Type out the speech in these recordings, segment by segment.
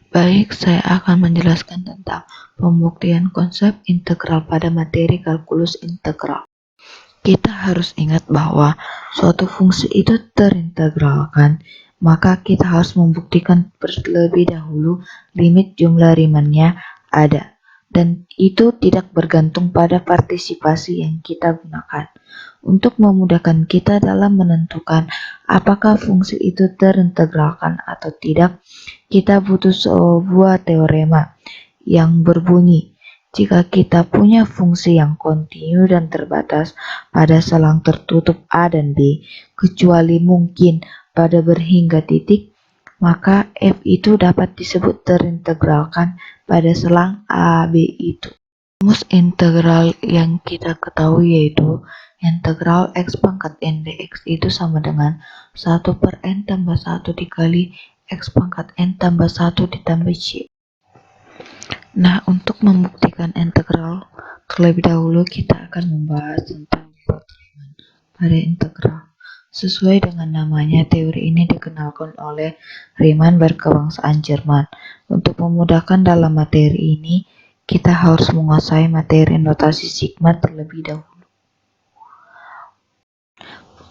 Baik, saya akan menjelaskan tentang pembuktian konsep integral pada materi kalkulus integral. Kita harus ingat bahwa suatu fungsi itu terintegralkan, maka kita harus membuktikan terlebih dahulu limit jumlah Riemannnya ada, dan itu tidak bergantung pada partisipasi yang kita gunakan. Untuk memudahkan kita dalam menentukan apakah fungsi itu terintegralkan atau tidak, kita butuh sebuah teorema yang berbunyi, jika kita punya fungsi yang kontinu dan terbatas pada selang tertutup A dan B, kecuali mungkin pada berhingga titik, maka f itu dapat disebut terintegralkan pada selang A, B itu. Rumus integral yang kita ketahui yaitu integral x pangkat n dx itu sama dengan 1 per n tambah 1 dikali x pangkat n tambah 1 ditambah y. Nah, untuk membuktikan integral, terlebih dahulu kita akan membahas tentang Riemann pada integral. Sesuai dengan namanya, teori ini dikenalkan oleh Riemann berkebangsaan Jerman. Untuk memudahkan dalam materi ini, kita harus menguasai materi notasi sigma terlebih dahulu.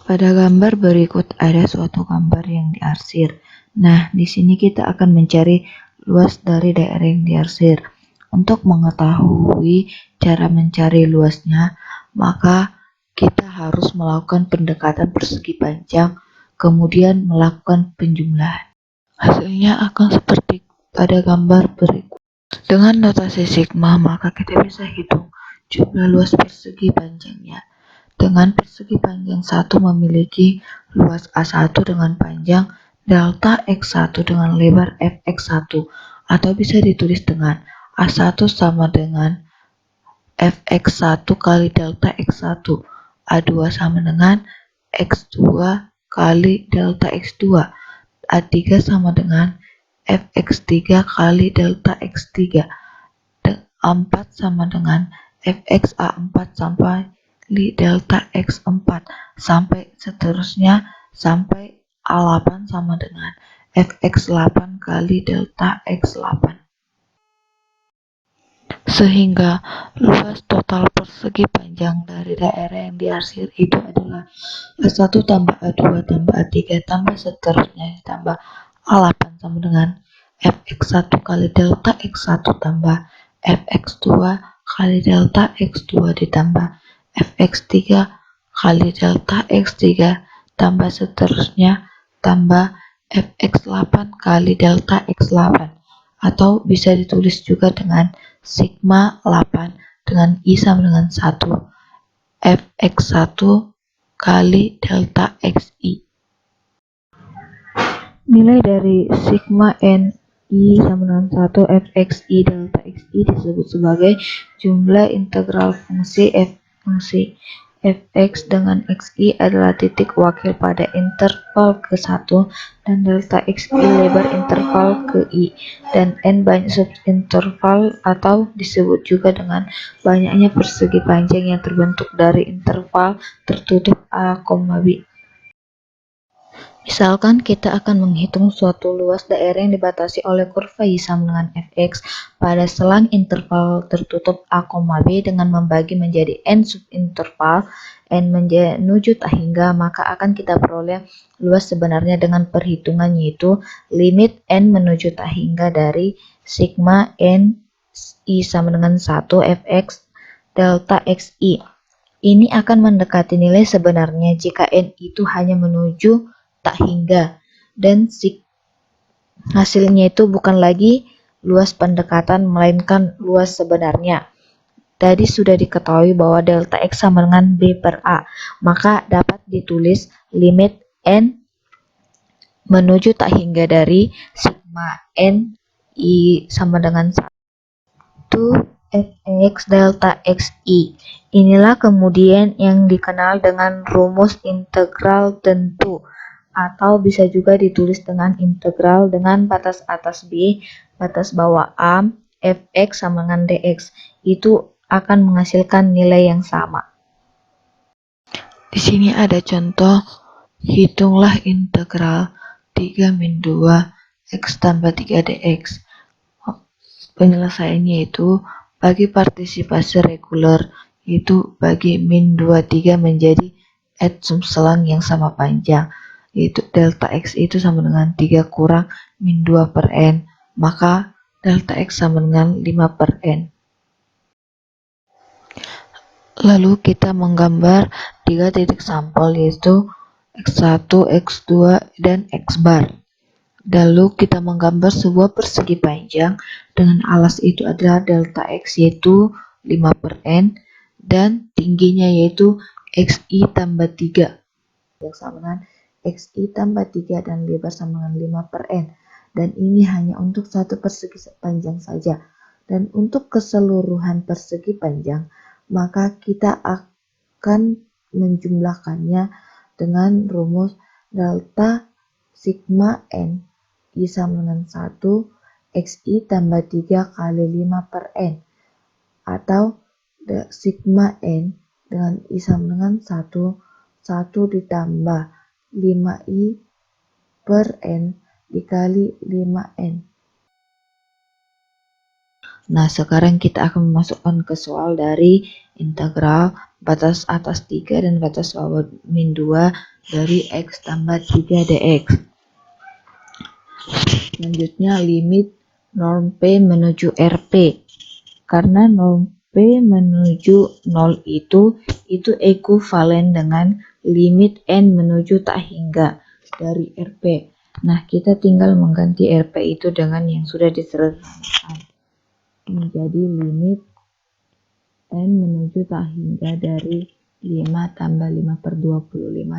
Pada gambar berikut ada suatu gambar yang diarsir. Nah, di sini kita akan mencari luas dari daerah yang diarsir. Untuk mengetahui cara mencari luasnya, maka kita harus melakukan pendekatan persegi panjang, kemudian melakukan penjumlahan. Hasilnya akan seperti pada gambar berikut. Dengan notasi sigma, maka kita bisa hitung jumlah luas persegi panjangnya. Dengan persegi panjang 1 memiliki luas A1 dengan panjang delta X1 dengan lebar Fx1, atau bisa ditulis dengan A1 sama dengan Fx1 kali delta X1, A2 sama dengan X2 kali delta X2, A3 sama dengan Fx3 kali delta X3, 4 sama dengan Fxa4 sampai delta X4, sampai seterusnya sampai A8 sama dengan Fx8 kali delta X8. Sehingga luas total persegi panjang dari daerah yang diarsir itu adalah A1 tambah A2 tambah A3 tambah seterusnya tambah A8 sama dengan Fx1 kali delta X1 tambah Fx2 kali delta X2 ditambah Fx3 kali delta X3 tambah seterusnya tambah Fx8 kali delta X8, atau bisa ditulis juga dengan sigma 8 dengan I sama dengan 1 Fx1 kali delta Xi. Nilai dari sigma n I sama dengan 1 Fxi delta Xi disebut sebagai jumlah integral fungsi Fx dengan Xi adalah titik wakil pada interval ke-1 dan delta Xi lebar interval ke-I, dan n banyak subinterval atau disebut juga dengan banyaknya persegi panjang yang terbentuk dari interval tertutup A, B. Misalkan kita akan menghitung suatu luas daerah yang dibatasi oleh kurva Y sama dengan Fx pada selang interval tertutup A, B dengan membagi menjadi n subinterval n menuju tak hingga, maka akan kita peroleh luas sebenarnya dengan perhitungan, yaitu limit n menuju tak hingga dari sigma n I sama dengan 1 Fx delta Xi. Ini akan mendekati nilai sebenarnya jika n itu hanya menuju tak hingga, dan hasilnya itu bukan lagi luas pendekatan melainkan luas sebenarnya. Tadi sudah diketahui bahwa delta X sama dengan B per A, maka dapat ditulis limit n menuju tak hingga dari sigma n I sama dengan 1 Fx delta Xi. Inilah kemudian yang dikenal dengan rumus integral tentu, atau bisa juga ditulis dengan integral dengan batas atas B, batas bawah A, Fx sama dengan dx. Itu akan menghasilkan nilai yang sama. Di sini ada contoh, hitunglah integral 3-2 x tambah 3 dx. penyelesaiannya itu bagi partisipasi reguler, yaitu bagi min 23 menjadi sumselang yang sama panjang, yaitu delta X itu sama dengan 3 kurang min 2 per N, maka delta X sama dengan 5 per N. Lalu kita menggambar 3 titik sampel, yaitu X1, X2, dan X bar. Lalu kita menggambar sebuah persegi panjang dengan alas itu adalah delta X yaitu 5 per N dan tingginya yaitu XI tambah 3 yang sama dengan XI tambah 3 dan lebar sama dengan 5 per N, dan ini hanya untuk satu persegi panjang saja. Dan untuk keseluruhan persegi panjang maka kita akan menjumlahkannya dengan rumus delta sigma N I sama dengan 1 XI tambah 3 kali 5 per N, atau sigma N dengan I sama dengan 1 ditambah 5I per N dikali 5N. Nah, sekarang kita akan memasukkan ke soal dari integral batas atas 3 dan batas bawah min 2 dari X tambah 3 dx. Selanjutnya limit norm P menuju RP. Karena norm P menuju 0 itu ekuivalen dengan limit N menuju tak hingga dari RP. Nah, kita tinggal mengganti RP itu dengan yang sudah disederhanakan menjadi limit N menuju tak hingga dari 5 tambah 5 per 25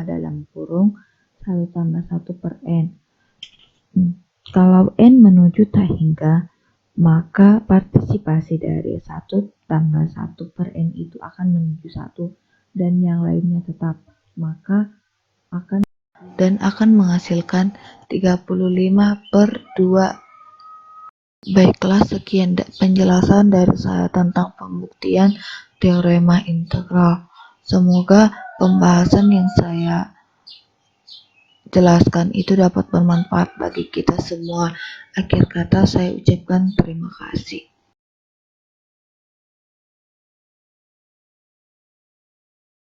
dalam kurung 1 tambah 1 per N. Kalau N menuju tak hingga, maka partisipasi dari 1 tambah 1 per N itu akan menuju 1 dan yang lainnya tetap, maka akan menghasilkan 35 per 2. Baiklah, sekian penjelasan dari saya tentang pembuktian teorema integral. Semoga pembahasan yang saya jelaskan itu dapat bermanfaat bagi kita semua. Akhir kata saya ucapkan terima kasih.